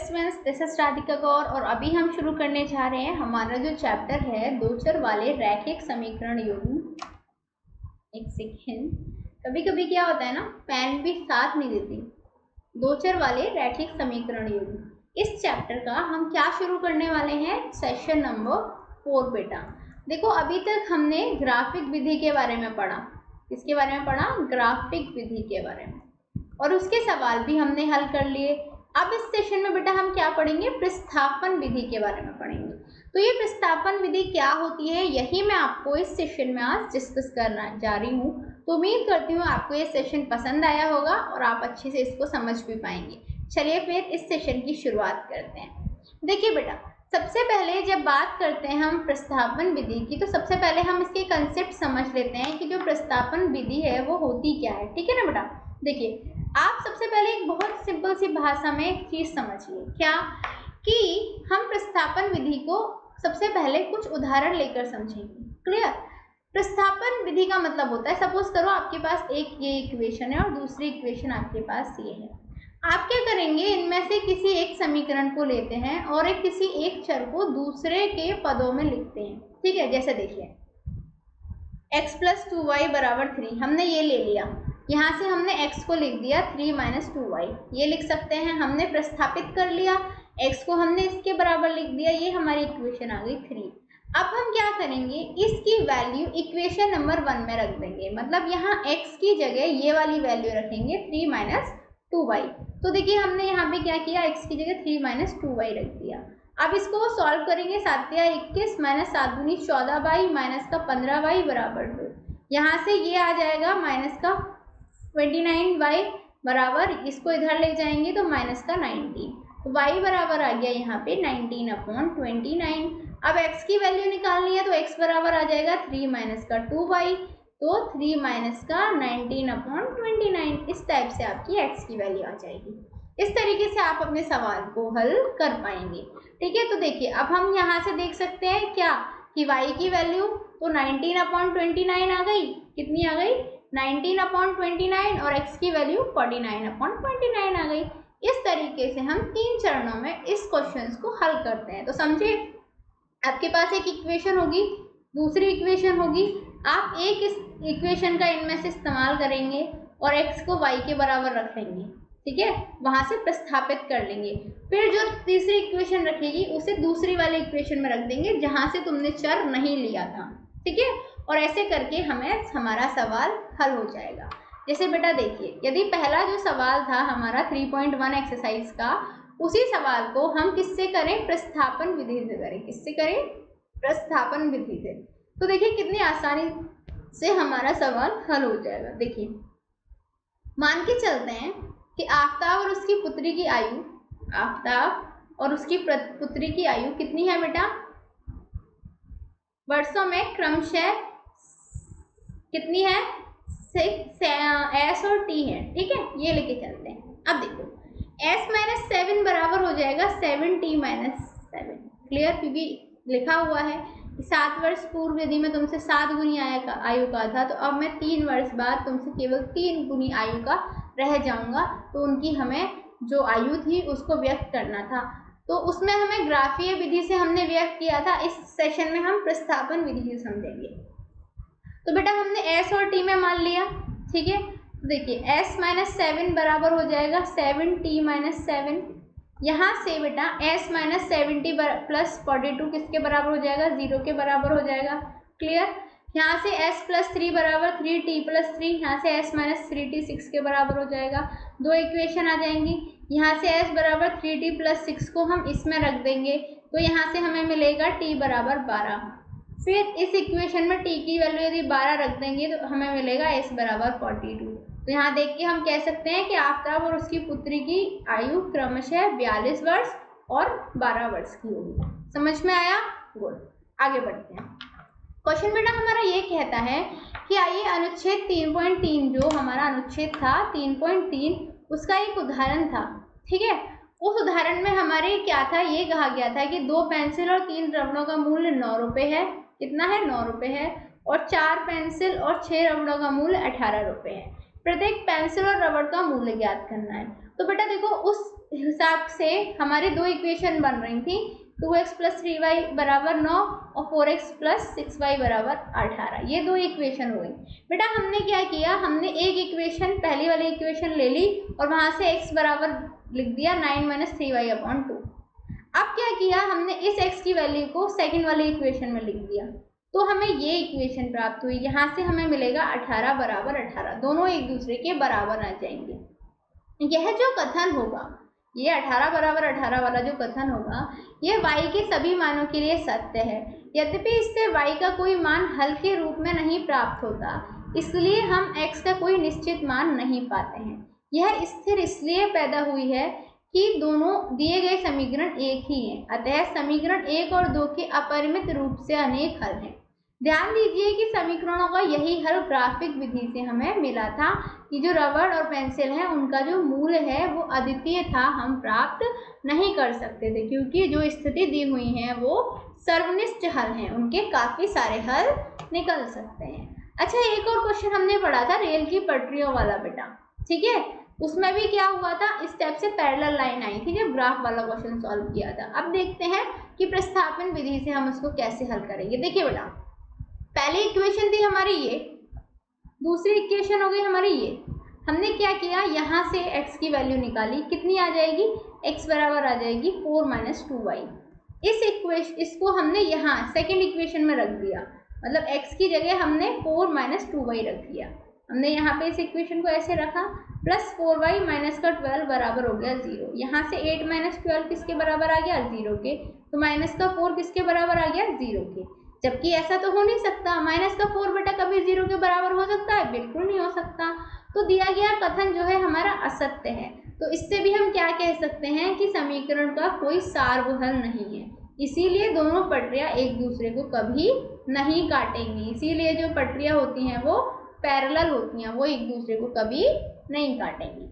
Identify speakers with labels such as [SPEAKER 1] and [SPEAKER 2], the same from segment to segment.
[SPEAKER 1] Students, this is Radhika गौर और अभी हम शुरू करने जा रहे हैं हमारा जो चैप्टर है दो चर वाले रैखिक समीकरण युग्म। एक सेकेंड, कभी कभी क्या होता है ना, पेन भी साथ नहीं देती। दो चर वाले रैखिक समीकरण युग्म, इस चैप्टर का हम क्या शुरू करने वाले हैं, सेशन नंबर 4 बेटा। देखो अभी तक हमने ग्राफिक विधि के बारे में पढ़ा। किसके बारे में पढ़ा? ग्राफिक विधि के बारे में, और उसके सवाल भी हमने हल कर लिए। अब इस सेशन में बेटा हम क्या पढ़ेंगे? प्रतिस्थापन विधि के बारे में पढ़ेंगे। तो ये प्रतिस्थापन विधि क्या होती है, यही मैं आपको इस सेशन में आज डिस्कस करना जा रही हूँ। तो उम्मीद करती हूँ आपको ये सेशन पसंद आया होगा और आप अच्छे से इसको समझ भी पाएंगे। चलिए फिर इस सेशन की शुरुआत करते हैं। देखिए बेटा, सबसे पहले जब बात करते हैं हम प्रतिस्थापन विधि की, तो सबसे पहले हम इसके कंसेप्ट समझ लेते हैं कि जो प्रतिस्थापन विधि है वो होती क्या है। ठीक है ना बेटा? देखिए, आप सबसे पहले एक बहुत सिंपल सी भाषा में एक चीज समझिए, क्या कि हम प्रतिस्थापन विधि को सबसे पहले कुछ उदाहरण लेकर समझेंगे। क्लियर? प्रतिस्थापन विधि का मतलब होता है, सपोज करो आपके पास एक ये इक्वेशन है और दूसरी इक्वेशन आपके पास ये है। आप क्या करेंगे, इनमें से किसी एक समीकरण को लेते हैं और एक किसी एक चर को दूसरे के पदों में लिखते हैं। ठीक है, जैसे देखिए x + 2y = 3, हमने ये ले लिया। यहाँ से हमने x को लिख दिया 3 - 2y, ये लिख सकते हैं। हमने प्रतिस्थापित कर लिया, x को हमने इसके बराबर लिख दिया, ये हमारी इक्वेशन आ गई 3। अब हम क्या करेंगे, इसकी वैल्यू इक्वेशन नंबर 1 में रख देंगे, मतलब यहाँ x की जगह ये वाली वैल्यू रखेंगे 3 - 2y। तो देखिए हमने यहाँ पे क्या किया, x की जगह 3 - 2y रख दिया। अब इसको सॉल्व करेंगे, 7 या 21 - 7 दूनी 14y - 15y = 2। यहाँ से ये आ जाएगा -29y बराबर, इसको इधर ले जाएंगे तो -19। तो y बराबर आ गया यहाँ पे 19/29। अब x की वैल्यू निकालनी है तो x बराबर आ जाएगा 3 - 2y, तो 3 - 19/29। इस टाइप से आपकी x की वैल्यू आ जाएगी। इस तरीके से आप अपने सवाल को हल कर पाएंगे। ठीक है, तो देखिए अब हम यहाँ से देख सकते हैं क्या कि y की वैल्यू तो 19/29 आ गई। कितनी आ गई? 19/29, और x की वैल्यू 49/29 आ गई। इस तरीके से हम 3 चरणों में इस क्वेश्चन को हल करते हैं। तो समझे, आपके पास एक इक्वेशन होगी, दूसरी इक्वेशन होगी, आप एक इस इक्वेशन का इनमें से इस्तेमाल करेंगे और x को y के बराबर रख लेंगे। ठीक है, वहां से प्रतिस्थापित कर लेंगे। फिर जो तीसरी इक्वेशन रखेगी उसे दूसरी वाली इक्वेशन में रख देंगे जहां से तुमने चर नहीं लिया था। ठीक है, और ऐसे करके हमें हमारा सवाल हल हो जाएगा। जैसे बेटा देखिए, यदि पहला जो सवाल था हमारा 3.1 एक्सरसाइज का, उसी सवाल को हम किससे करें? प्रतिस्थापन विधि से करें। किससे करें? प्रतिस्थापन विधि से। तो देखिए कितनी आसानी से हमारा सवाल हल हो जाएगा। देखिए, मान के चलते हैं कि आफ्ताब और उसकी पुत्री की आयु, आफ्ताब और उसकी पुत्री की आयु कितनी है बेटा? वर्षों में क्रमशः कितनी है? s और t है। ठीक है, ये लेके चलते हैं। अब देखो s - 7 बराबर हो जाएगा 7t - 7। क्लियर? क्योंकि लिखा हुआ है 7 वर्ष पूर्व यदि मैं तुमसे 7 गुनी आयु का था, तो अब मैं 3 वर्ष बाद तुमसे केवल 3 गुनी आयु का रह जाऊंगा। तो उनकी हमें जो आयु थी उसको व्यक्त करना था, तो उसमें हमें ग्राफीय विधि से हमने व्यक्त किया था। इस सेशन में हम प्रतिस्थापन विधि से समझेंगे। तो बेटा हमने s और t में मान लिया। ठीक है, तो देखिए s - 7 बराबर हो जाएगा 7t - 7। यहाँ से बेटा s - 70 + 42 किसके बराबर हो जाएगा? 0 के बराबर हो जाएगा। क्लियर? यहाँ से s + 3 = 3t + 3, यहाँ से s - 3t 6 के बराबर हो जाएगा। दो इक्वेशन आ जाएंगी। यहाँ से s = 3t + 6 को हम इसमें रख देंगे, तो यहाँ से हमें मिलेगा t = 12। फिर इस इक्वेशन में t की वैल्यू यदि 12 रख देंगे तो हमें मिलेगा s = 42। तो यहाँ देख के हम कह सकते हैं कि आफ्ताब और उसकी पुत्री की आयु क्रमशः 42 वर्ष और 12 वर्ष की होगी। समझ में आया? गुड, आगे बढ़ते हैं। क्वेश्चन बेटा हमारा ये कहता है कि आइए अनुच्छेद 3.3, जो हमारा अनुच्छेद था 3.3, उसका एक उदाहरण था। ठीक है, उस उदाहरण में हमारे क्या था, ये कहा गया था कि 2 पेंसिल और 3 रबड़ों का मूल्य 9 रुपये है। कितना है? 9 रुपये है। और 4 पेंसिल और 6 रबड़ों का मूल्य 18 रुपये है। प्रत्येक पेंसिल और रबड़ का मूल्य ज्ञात करना है। तो बेटा देखो, उस हिसाब से हमारे दो इक्वेशन बन रही थी, 2x + 3y बराबर 9 और 4x + 6y बराबर 18। ये दो इक्वेशन हो गई। बेटा हमने क्या किया, हमने एक इक्वेशन पहली वाली इक्वेशन ले ली और वहां से x बराबर लिख दिया 9 - 3y/2। अब क्या किया हमने, इस x की वैल्यू को सेकंड वाली इक्वेशन में लिख दिया, तो हमें ये इक्वेशन प्राप्त हुई। यहाँ से हमें मिलेगा 18 बराबर 18, दोनों एक दूसरे के बराबर आ जाएंगे। यह जो कथन होगा, ये 18 बराबर 18 वाला जो कथन होगा, ये y के सभी मानों के लिए सत्य है। यद्यपि इससे y का कोई मान हल के रूप में नहीं प्राप्त होता, इसलिए हम x का कोई निश्चित मान नहीं पाते हैं। यह स्थिर इसलिए पैदा हुई है कि दोनों दिए गए समीकरण एक ही हैं, अतः समीकरण 1 और 2 के अपरिमित रूप से अनेक हल हैं। ध्यान दीजिए कि समीकरणों का यही हल ग्राफिक विधि से हमें मिला था कि जो रबड़ और पेंसिल है उनका जो मूल है वो अद्वितीय था, हम प्राप्त नहीं कर सकते थे, क्योंकि जो स्थिति दी हुई है वो सर्वनिष्ठ हल हैं, उनके काफ़ी सारे हल निकल सकते हैं। अच्छा, एक और क्वेश्चन हमने पढ़ा था रेल की पटरियों वाला बेटा, ठीक है, उसमें भी क्या हुआ था, इस टाइप से पैरेलल लाइन आई थी जब ग्राफ वाला क्वेश्चन सॉल्व किया था। अब देखते हैं कि प्रतिस्थापन विधि से हम उसको कैसे हल करेंगे। देखिए बेटा, पहली इक्वेशन थी हमारी ये, दूसरी इक्वेशन हो गई हमारी ये। हमने क्या किया, यहाँ से x की वैल्यू निकाली, कितनी आ जाएगी, x बराबर आ जाएगी 4 - 2y। इसको हमने यहाँ सेकेंड इक्वेशन में रख दिया, मतलब x की जगह हमने 4 - 2y रख दिया। हमने यहाँ पे इस इक्वेशन को ऐसे रखा, प्लस 4y माइनस का 12 बराबर हो गया 0। यहाँ से 8 - 12 किसके बराबर आ गया, 0 के, तो माइनस का 4 किसके बराबर आ गया, 0 के। जबकि ऐसा तो हो नहीं सकता, माइनस का 4 बेटा कभी 0 के बराबर हो सकता है, बिल्कुल नहीं हो सकता। तो दिया गया कथन जो है हमारा असत्य है। तो इससे भी हम क्या कह सकते हैं कि समीकरण का कोई सार्वहल नहीं है, इसीलिए दोनों पटरियाँ एक दूसरे को कभी नहीं काटेंगी। इसीलिए जो पटरियाँ होती हैं वो पैरेलल होती हैं, वो एक दूसरे को कभी नहीं काटेंगी।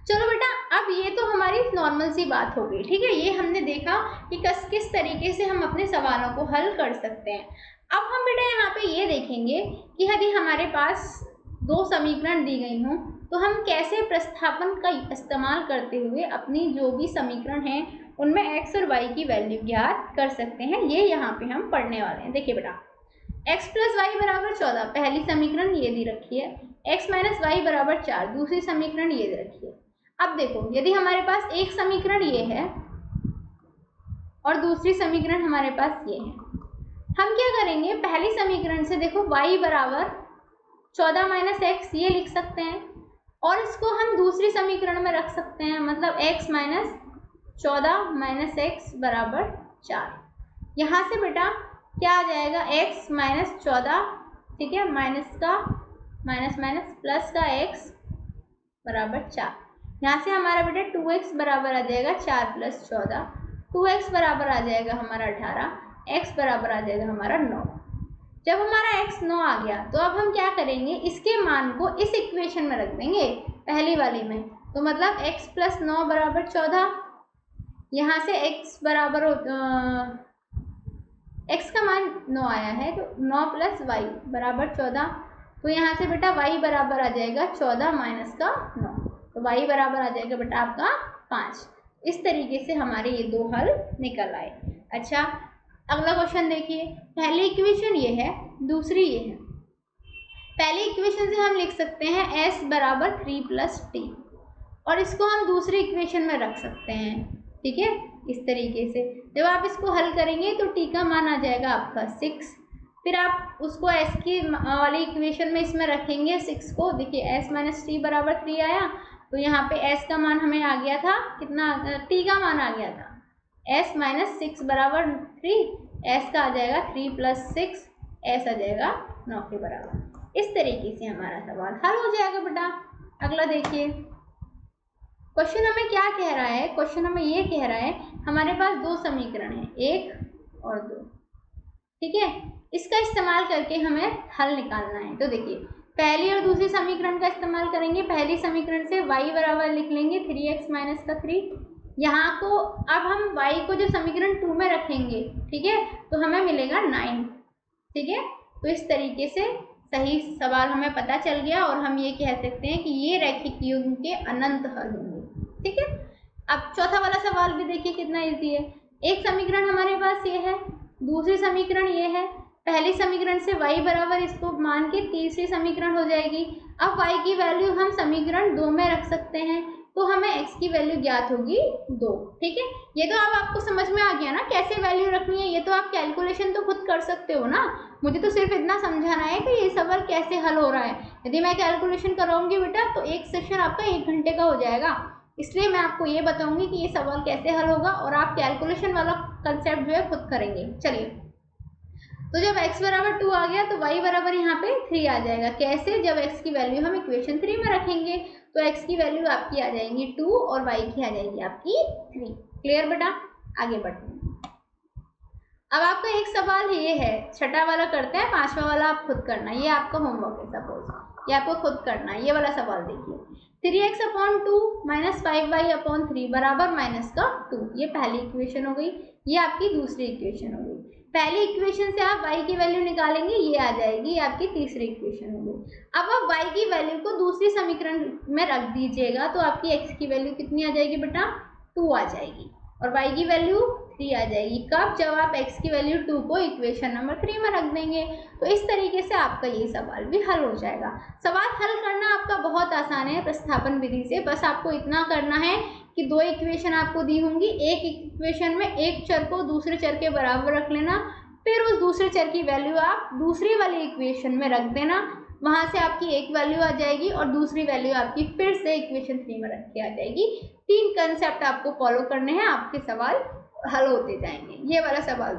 [SPEAKER 1] चलो बेटा, अब ये तो हमारी नॉर्मल सी बात हो गई, ठीक है, ये हमने देखा कि किस तरीके से हम अपने सवालों को हल कर सकते हैं। अब हम बेटा यहाँ पे ये देखेंगे कि यदि हमारे पास दो समीकरण दी गई हों तो हम कैसे प्रतिस्थापन का इस्तेमाल करते हुए अपनी जो भी समीकरण हैं उनमें x और y की वैल्यू ज्ञात कर सकते हैं, ये यहाँ पे हम पढ़ने वाले हैं। देखिए बेटा, x + y बराबर 14 पहली समीकरण ये दी रखी है, x - y बराबर 4 दूसरी समीकरण ये दी रखी है। अब देखो, यदि हमारे पास एक समीकरण ये है और दूसरी समीकरण हमारे पास ये है, हम क्या करेंगे, पहली समीकरण से देखो y बराबर 14 - x ये लिख सकते हैं और इसको हम दूसरी समीकरण में रख सकते हैं, मतलब x - 14 - x बराबर 4। यहाँ से बेटा क्या आ जाएगा, x - 14, ठीक है, माइनस का माइनस प्लस का x बराबर 4। यहाँ से हमारा बेटा 2x बराबर आ जाएगा 4 + 14, 2x बराबर आ जाएगा हमारा 18, x बराबर आ जाएगा हमारा 9। जब हमारा x 9 आ गया तो अब हम क्या करेंगे, इसके मान को इस इक्वेशन में रख देंगे पहली वाली में, तो मतलब x + 9 बराबर 14। यहाँ से x बराबर x का मान 9 आया है तो 9 + y बराबर 14, तो यहाँ से बेटा y बराबर आ जाएगा 14 माइनस का 9, तो y बराबर आ जाएगा बेटा आपका 5। इस तरीके से हमारे ये दो हल निकल आए। अच्छा, अगला क्वेश्चन देखिए, पहली इक्वेशन ये है, दूसरी ये है। पहली इक्वेशन से हम लिख सकते हैं s बराबर 3 + t और इसको हम दूसरी इक्वेशन में रख सकते हैं, ठीक है, इस तरीके से। जब आप इसको हल करेंगे तो t का मान आ जाएगा आपका 6, फिर आप उसको s की वाली इक्वेशन में इसमें रखेंगे 6 को। देखिए s - t बराबर 3 आया, तो यहाँ पे s का मान हमें आ गया था कितना, t का मान आ गया था s - 6 बराबर 3, s का आ जाएगा 3 + 6, s आ जाएगा 9 के बराबर। इस तरीके से हमारा सवाल हल हो जाएगा बेटा। अगला देखिए, क्वेश्चन हमें क्या कह रहा है, क्वेश्चन हमें ये कह रहा है हमारे पास दो समीकरण हैं, 1 और 2, ठीक है, इसका इस्तेमाल करके हमें हल निकालना है। तो देखिए, पहली और दूसरी समीकरण का इस्तेमाल करेंगे। पहली समीकरण से y बराबर लिख लेंगे 3x - 3, यहाँ को अब हम y को जो समीकरण 2 में रखेंगे, ठीक है, तो हमें मिलेगा 9, ठीक है। तो इस तरीके से सही सवाल हमें पता चल गया और हम ये कह सकते हैं कि ये रैखिक युग्म के अनंत हल होंगे, ठीक है। अब चौथा वाला सवाल भी देखिए कितना इजी है। एक समीकरण हमारे पास ये है, दूसरी समीकरण ये है, पहली समीकरण से y बराबर इसको मान के तीसरी समीकरण हो जाएगी। अब y की वैल्यू हम समीकरण 2 में रख सकते हैं, तो हमें x की वैल्यू ज्ञात होगी 2। ठीक है, ये तो अब आपको समझ में आ गया ना कैसे वैल्यू रखनी है। ये तो आप कैलकुलेशन तो खुद कर सकते हो ना, मुझे तो सिर्फ इतना समझाना है कि ये सवाल कैसे हल हो रहा है। यदि मैं कैलकुलेशन कराऊंगी बेटा तो एक सेशन आपका 1 घंटे का हो जाएगा, इसलिए मैं आपको ये बताऊंगी कि ये सवाल कैसे हल होगा और आप कैलकुलेशन वाला कंसेप्ट जो है खुद करेंगे। चलिए, तो जब x बराबर 2 आ गया तो y बराबर यहाँ पे 3 आ जाएगा। कैसे? जब x की वैल्यू हम इक्वेशन 3 में रखेंगे तो x की वैल्यू आपकी आ जाएंगी 2 और y की आ जाएगी आपकी 3। क्लियर बेटा? आगे बढ़ते हैं। अब आपका एक सवाल ये है, छठा वाला करते हैं, पांचवा वाला आप खुद करना, ये आपका होमवर्क है। सपोज ये आपको खुद करना है, ये वाला सवाल देखिए। 3x/2 - 5y/3 बराबर -2, ये पहली इक्वेशन हो गई। ये आपकी दूसरी इक्वेशन हो गई। पहली इक्वेशन से आप y की वैल्यू निकालेंगे, ये आ जाएगी, ये आपकी तीसरी इक्वेशन हो गई। अब आप y की वैल्यू को दूसरी समीकरण में रख दीजिएगा तो आपकी x की वैल्यू कितनी आ जाएगी बेटा? 2 आ जाएगी और y की वैल्यू 3 आ जाएगी। कब? जब आप x की वैल्यू 2 को इक्वेशन नंबर 3 में रख देंगे। तो इस तरीके से आपका ये सवाल भी हल हो जाएगा। सवाल हल करना आपका बहुत आसान है प्रतिस्थापन विधि से। बस आपको इतना करना है कि 2 इक्वेशन आपको दी होंगी, एक इक्वेशन में एक चर को दूसरे चर के बराबर रख लेना, फिर उस दूसरे चर की वैल्यू आप दूसरी वाली इक्वेशन में रख देना, वहां से आपकी एक वैल्यू आ जाएगी और दूसरी वैल्यू आपकी फिर से इक्वेशन 3 में रख के आ जाएगी। 3 कंसेप्ट आपको फॉलो करने हैं, आपके सवाल हल होते जाएंगे। ये वाला सवाल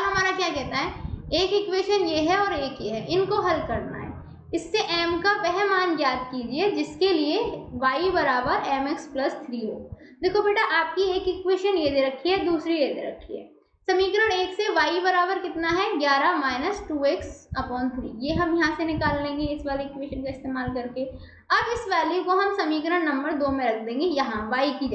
[SPEAKER 1] हमारा क्या कहता है? एक इक्वेशन ये है और एक ये है, इनको हल करना है। इससे m का वह मान ज्ञात कीजिए जिसके लिए y बराबर mx + 3 हो। देखो बेटा, आपकी एक इक्वेशन ये दे रखी है, दूसरी ये दे रखी है। समीकरण 1 से y बराबर कितना है? 11 - 2x/3, ये हम यहाँ से निकाल लेंगे इस वाले इक्वेशन का इस्तेमाल करके। अब इस वैल्यू को हम समीकरण नंबर 2 में रख देंगे, यहाँ y की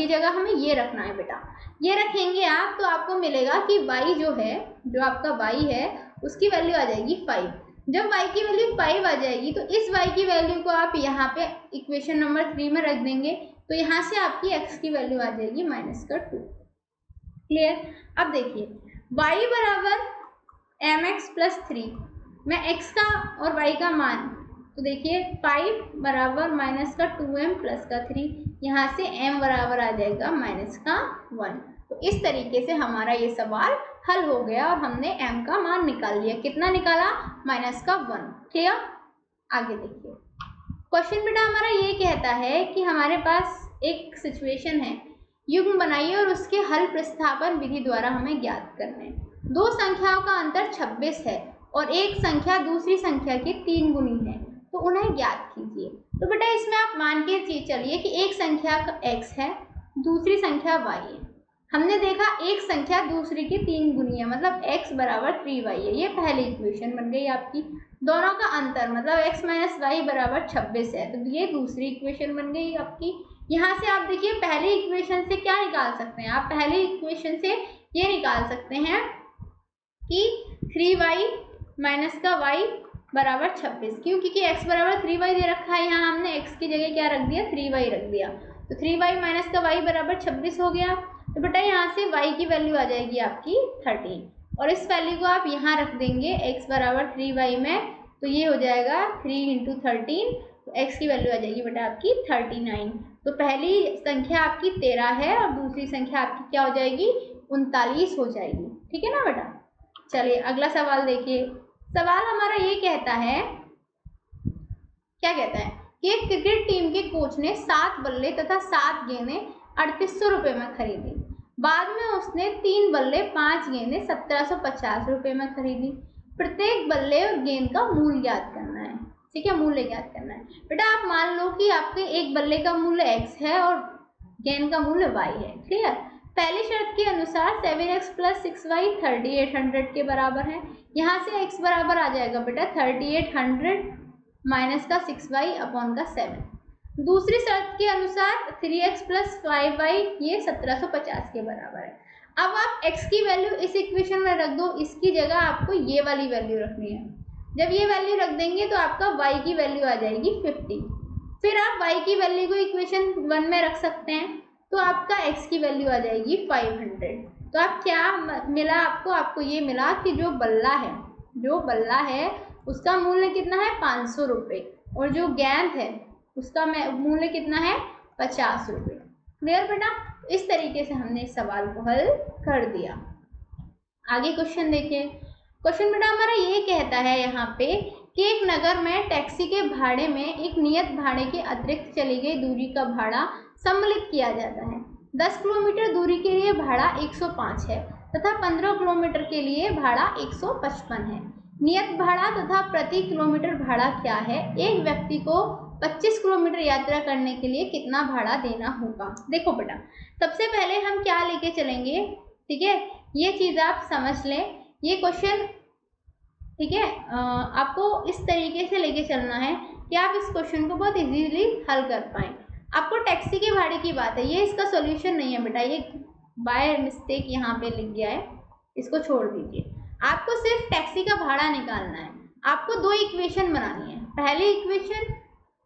[SPEAKER 1] जगह हमें ये रखना है बेटा। ये रखेंगे आप तो आपको मिलेगा कि y जो आपका y है उसकी वैल्यू आ जाएगी 5। जब y की वैल्यू 5 आ जाएगी तो इस y की वैल्यू को आप यहाँ पे इक्वेशन नंबर 3 में रख देंगे, तो यहाँ से आपकी x की वैल्यू आ जाएगी -2। क्लियर? अब देखिए, y बराबर mx + 3 में x का और y का मान, तो देखिए 5 बराबर -2m + 3, यहाँ से m बराबर आ जाएगा -1। तो इस तरीके से हमारा ये सवाल हल हो गया और हमने m का मान निकाल लिया। कितना निकाला? -1। क्लियर? आगे देखिए, क्वेश्चन बेटा हमारा ये कहता है कि हमारे पास एक सिचुएशन है, युग्म बनाइए और उसके हल प्रतिस्थापन विधि द्वारा हमें ज्ञात करना है। 2 संख्याओं का अंतर 26 है और एक संख्या दूसरी संख्या की 3 गुनी है, तो उन्हें ज्ञात कीजिए। तो बेटा इसमें आप मान के चलिए कि एक संख्या x है, दूसरी संख्या y है। हमने देखा एक संख्या दूसरी की 3 गुनी है, मतलब x बराबर 3y है। ये पहली इक्वेशन बन गई आपकी। दोनों का अंतर मतलब x - y बराबर 26 है, तो ये दूसरी इक्वेशन बन गई आपकी। यहाँ से आप देखिए पहली इक्वेशन से क्या निकाल सकते हैं? आप पहली इक्वेशन से ये निकाल सकते हैं कि 3y - का y बराबर 26। क्यों? क्योंकि x बराबर 3y दे रखा है, यहाँ हमने x की जगह क्या रख दिया? 3y रख दिया, तो 3y - का y बराबर 26 हो गया। तो बेटा यहाँ से y की वैल्यू आ जाएगी आपकी 13 और इस वैल्यू को आप यहाँ रख देंगे x बराबर 3y में, तो ये हो जाएगा 3 × 13, तो x की वैल्यू आ जाएगी बेटा आपकी 39। तो पहली संख्या आपकी 13 है और दूसरी संख्या आपकी क्या हो जाएगी? 39 हो जाएगी। ठीक है ना बेटा? चलिए अगला सवाल देखिए। सवाल हमारा ये कहता है, क्या कहता है कि एक क्रिकेट टीम के कोच ने 7 बल्ले तथा 7 गेंदें 3800 रुपये में खरीदी। बाद में उसने 3 बल्ले 5 गेंदें 1750 रुपये में खरीदी। प्रत्येक बल्ले और गेंद का मूल्य ज्ञात करना है। ठीक है, मूल्य ज्ञात करना है। बेटा आप मान लो कि आपके एक बल्ले का मूल्य x है और गेंद का मूल्य y है। क्लियर? पहली शर्त के अनुसार 7x + 6y 3800 के बराबर है। यहाँ से x बराबर आ जाएगा बेटा 3800 - का 6y/7। दूसरी शर्त के अनुसार 3x + 5y ये 1750 के बराबर है। अब आप x की वैल्यू इस इक्वेशन में रख दो, इसकी जगह आपको ये वाली वैल्यू रखनी है। जब ये वैल्यू रख देंगे तो आपका y की वैल्यू आ जाएगी 50। फिर आप y की वैल्यू को इक्वेशन 1 में रख सकते हैं, तो आपका x की वैल्यू आ जाएगी 500। तो आप क्या मिला आपको ये मिला कि जो बल्ला है उसका मूल्य कितना है 500 रुपये, और जो गेंद है उसका मूल्य कितना है 50 रुपये। क्लियर बेटा? इस तरीके से हमने इस सवाल को हल कर दिया। आगे क्वेश्चन देखिए। क्वेश्चन बेटा हमारा ये कहता है यहाँ पे कि एक नगर में टैक्सी के भाड़े में एक नियत भाड़े के अतिरिक्त चली गई दूरी का भाड़ा सम्मिलित किया जाता है। 10 किलोमीटर दूरी के लिए भाड़ा 105 है तथा 15 किलोमीटर के लिए भाड़ा 155 है। नियत भाड़ा तथा प्रति किलोमीटर भाड़ा क्या है? एक व्यक्ति को 25 किलोमीटर यात्रा करने के लिए कितना भाड़ा देना होगा? देखो बेटा, सबसे पहले हम क्या लेके चलेंगे, ठीक है, ये चीज़ आप समझ लें। ये क्वेश्चन, ठीक है, आपको इस तरीके से लेके चलना है कि आप इस क्वेश्चन को बहुत इजीली हल कर पाएँ। आपको टैक्सी के भाड़े की बात है, ये इसका सॉल्यूशन नहीं है बेटा, ये बाय मिस्टेक यहाँ पे लिख गया है, इसको छोड़ दीजिए। आपको सिर्फ टैक्सी का भाड़ा निकालना है। आपको दो इक्वेशन बनानी है। पहली इक्वेशन,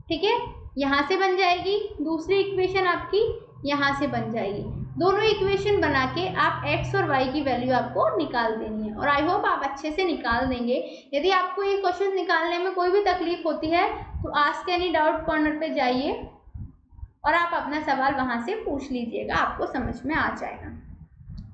[SPEAKER 1] ठीक है, यहाँ से बन जाएगी, दूसरी इक्वेशन आपकी यहाँ से बन जाएगी। दोनों इक्वेशन बना के आप x और y की वैल्यू आपको निकाल देनी है, और आई होप आप अच्छे से निकाल देंगे। यदि आपको ये क्वेश्चन निकालने में कोई भी तकलीफ होती है तो आस्क एनी डाउट कॉर्नर पे जाइए और आप अपना सवाल वहाँ से पूछ लीजिएगा, आपको समझ में आ जाएगा।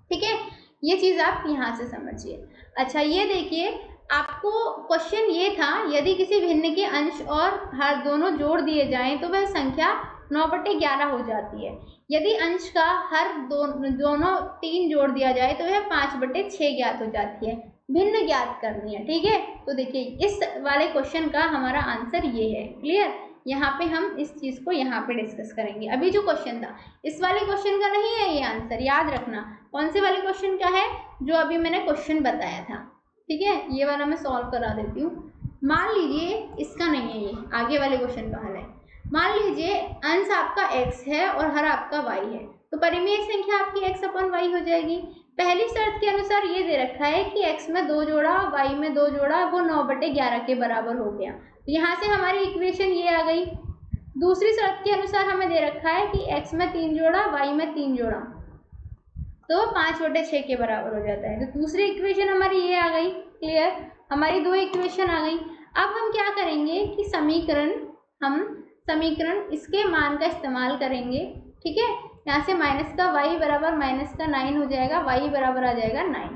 [SPEAKER 1] ठीक है, ये चीज़ आप यहाँ से समझिए। अच्छा, ये देखिए, आपको क्वेश्चन ये था, यदि किसी भिन्न के अंश और हर दोनों जोड़ दिए जाएं तो वह संख्या 9/11 हो जाती है। यदि अंश का हर दोनों 3 जोड़ दिया जाए तो वह 5/6 ज्ञात हो जाती है। भिन्न ज्ञात करनी है, ठीक है। तो देखिए, इस वाले क्वेश्चन का हमारा आंसर ये है। क्लियर? यहाँ पे हम इस चीज़ को यहाँ पे डिस्कस करेंगे। अभी जो क्वेश्चन था इस वाले क्वेश्चन का नहीं है ये आंसर, याद रखना। कौन से वाले क्वेश्चन का है? जो अभी मैंने क्वेश्चन बताया था, ठीक है। ये वाला मैं सॉल्व करा देती हूँ। मान लीजिए इसका नहीं है, ये आगे वाले क्वेश्चन का हल है। मान लीजिए अंश आपका x है और हर आपका y है, तो परिमेय संख्या आपकी x/y हो जाएगी। पहली शर्त के अनुसार ये दे रखा है कि x में 2 जोड़ा y में 2 जोड़ा, वो 9/11 के बराबर हो गया। तो यहाँ से हमारी इक्वेशन ये आ गई। दूसरी शर्त के अनुसार हमें दे रखा है कि x में 3 जोड़ा y में 3 जोड़ा, तो 5/6 के बराबर हो जाता है। तो दूसरी इक्वेशन हमारी ये आ गई। क्लियर? हमारी दो इक्वेशन आ गई। अब हम क्या करेंगे कि समीकरण इसके मान का इस्तेमाल करेंगे, ठीक है। यहाँ से माइनस का y बराबर माइनस का 9 हो जाएगा, y बराबर आ जाएगा 9,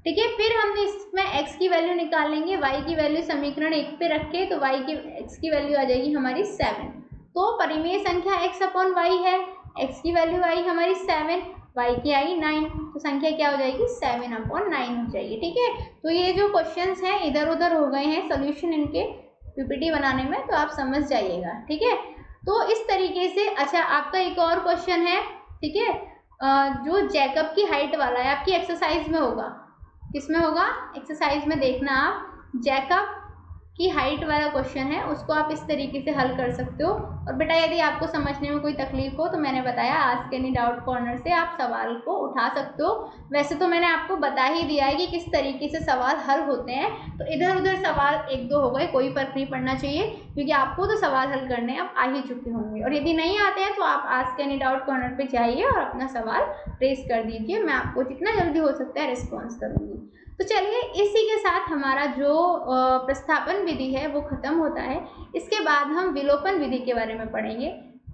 [SPEAKER 1] ठीक है। फिर हमने इसमें x की वैल्यू निकाल लेंगे, y की वैल्यू समीकरण 1 पे रख के, तो x की वैल्यू आ जाएगी हमारी 7। तो परिमेय संख्या x/y है, x की वैल्यू आई हमारी 7, y की आई 9, तो संख्या क्या हो जाएगी 7/9 हो जाएगी, ठीक है। तो ये जो क्वेश्चंस हैं इधर उधर हो गए हैं सोल्यूशन इनके पीपीटी बनाने में, तो आप समझ जाइएगा, ठीक है। तो इस तरीके से। अच्छा, आपका एक और क्वेश्चन है, ठीक है, जो जैकब की हाइट वाला है, आपकी एक्सरसाइज में होगा। किस में होगा? एक्सरसाइज में देखना आप, जैकब की हाइट वाला क्वेश्चन है, उसको आप इस तरीके से हल कर सकते हो। और बेटा, यदि आपको समझने में कोई तकलीफ हो तो मैंने बताया आस्क एनी डाउट कॉर्नर से आप सवाल को उठा सकते हो। वैसे तो मैंने आपको बता ही दिया है कि किस तरीके से सवाल हल होते हैं, तो इधर उधर सवाल 1-2 हो गए, कोई फर्क नहीं पड़ना चाहिए, क्योंकि आपको तो सवाल हल करने अब आ ही चुके होंगे। और यदि नहीं आते हैं तो आप आस्क एनी डाउट कॉर्नर पर जाइए और अपना सवाल रेज कर दीजिए, मैं आपको जितना जल्दी हो सकता है रिस्पॉन्स करूँगी। तो चलिए, इसी के साथ हमारा जो प्रस्थापन विधि है वो खत्म होता है। इसके बाद हम विलोपन विधि के बारे में पढ़ेंगे।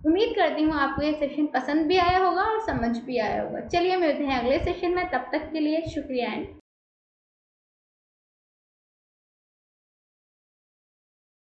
[SPEAKER 1] उम्मीद करती हूँ आपको ये सेशन पसंद भी आया होगा और समझ भी आया होगा। चलिए, मिलते हैं अगले सेशन में, तब तक के लिए शुक्रिया।